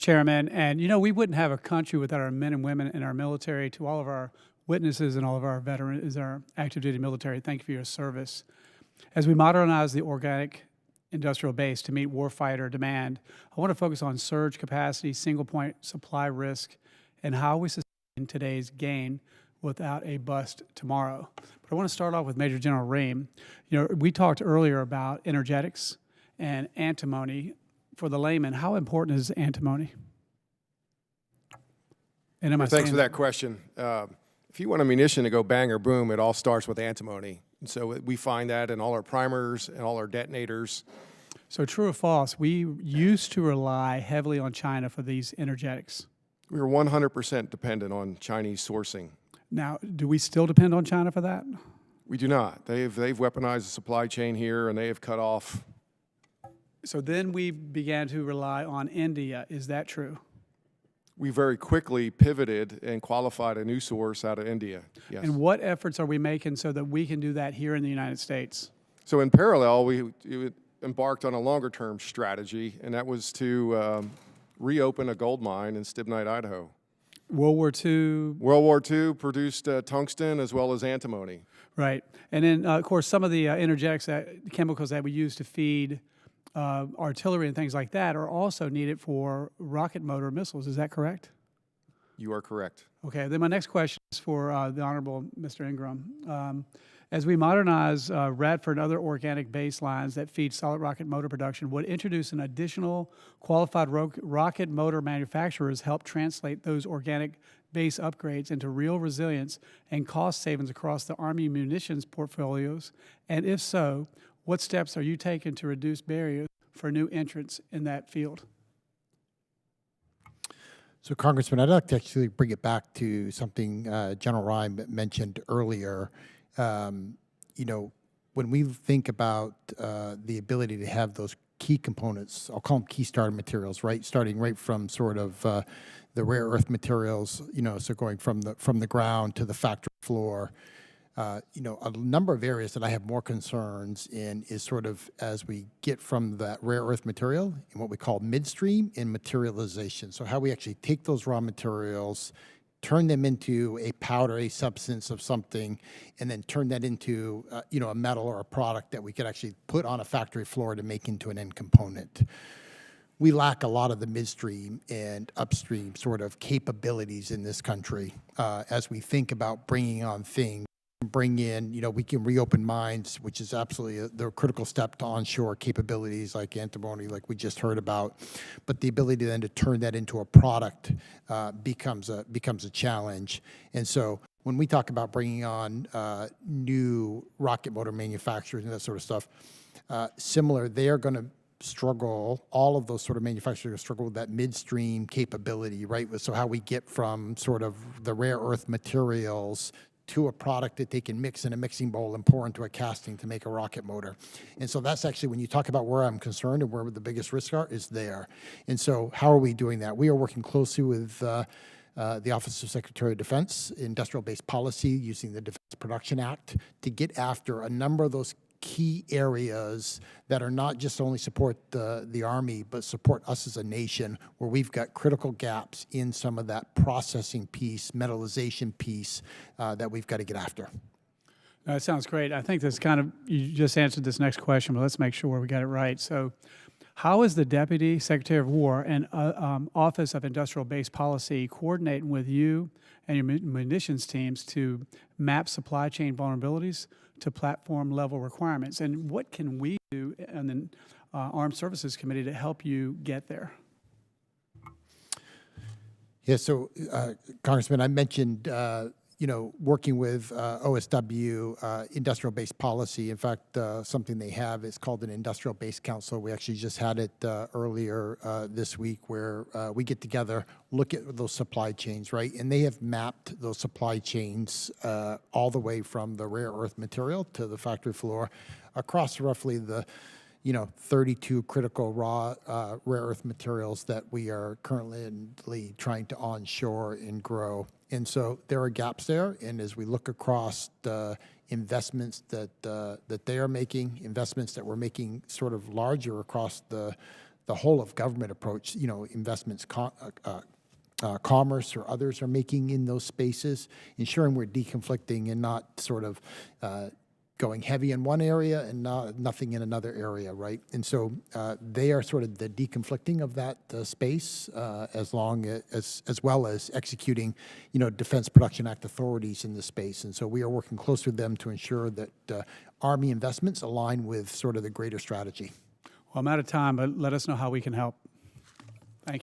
Chairman. And, we wouldn't have a country without our men and women in our military. To all of our witnesses and all of our veterans, our active duty military, thank you for your service. As we modernize the organic industrial base to meet warfighter demand, I want to focus on surge capacity, single point supply risk, and how we sustain today's gain without a bust tomorrow. But I want to start off with Major General Ream. We talked earlier about energetics and antimony. For the layman, how important is antimony? And Thanks for that question. If you want a munition to go bang or boom, it all starts with antimony. And so we find that in all our primers and all our detonators. So true or false, we used to rely heavily on China for these energetics. We were 100% dependent on Chinese sourcing. Now, do we still depend on China for that? We do not. They've weaponized the supply chain here, and they have cut off. So then we began to rely on India. Is that true? We very quickly pivoted and qualified a new source out of India. Yes. And what efforts are we making so that we can do that here in the United States? So in parallel, we embarked on a longer-term strategy, and that was to reopen a gold mine in Stibnite, Idaho. World War II? World War II produced tungsten as well as antimony. Right. And then, of course, some of the energetics, chemicals that we use to feed artillery and things like that are also needed for rocket motor missiles. Is that correct? You are correct. Okay. Then my next question is for the Honorable Mr. Ingram. As we modernize Radford and other organic baselines that feed solid rocket motor production, would introduce an additional qualified rocket motor manufacturers help translate those organic base upgrades into real resilience and cost savings across the Army munitions portfolios? And if so, what steps are you taking to reduce barriers for new entrants in that field? So, Congressman, I'd like to actually bring it back to something General Ryan mentioned earlier. When we think about the ability to have those key components, I'll call them key starter materials, right? Starting right from sort of the rare earth materials, so going from the ground to the factory floor. A number of areas that I have more concerns in is sort of as we get from that rare earth material in what we call midstream and materialization. So how we actually take those raw materials, turn them into a powder, a substance of something, and then turn that into a metal or a product that we could actually put on a factory floor to make into an end component. We lack a lot of the midstream and upstream sort of capabilities in this country as we think about bringing on things. Bring in, we can reopen mines, which is absolutely the critical step to onshore capabilities like antimony, like we just heard about. But the ability then to turn that into a product becomes a challenge. And so when we talk about bringing on new rocket motor manufacturers and that sort of stuff, similar, they are going to struggle, all of those sort of manufacturers struggle with that midstream capability, right? So how we get from sort of the rare earth materials to a product that they can mix in a mixing bowl and pour into a casting to make a rocket motor. And so that's actually, when you talk about where I'm concerned and where the biggest risks are, is there. And so how are we doing that? We are working closely with the Office of Secretary of Defense, industrial-based policy, using the Defense Production Act to get after a number of those key areas that are not just only support the Army, but support us as a nation, where we've got critical gaps in some of that processing piece, metallization piece that we've got to get after. That sounds great. I think this you just answered this next question, but let's make sure we got it right. So how is the Deputy Secretary of War and Office of Industrial Base Policy coordinating with you and your munitions teams to map supply chain vulnerabilities to platform-level requirements? And what can we do in the Armed Services Committee to help you get there? Yeah, so Congressman, I mentioned working with OSW, industrial-based policy. In fact, something they have is called an industrial-based council. We actually just had it earlier this week, where we get together, look at those supply chains, right? And they have mapped those supply chains all the way from the rare earth material to the factory floor across roughly the 32 critical raw rare earth materials that we are currently trying to onshore and grow. And so there are gaps there. And as we look across the investments that they are making, investments that we're making sort of larger across the the whole of government approach, investments, commerce or others are making in those spaces, ensuring we're deconflicting and not sort of going heavy in one area and nothing in another area, right? And so they are sort of the deconflicting of that space, as well as executing, Defense Production Act authorities in the space. And so we are working close with them to ensure that Army investments align with sort of the greater strategy. Well, I'm out of time, but let us know how we can help.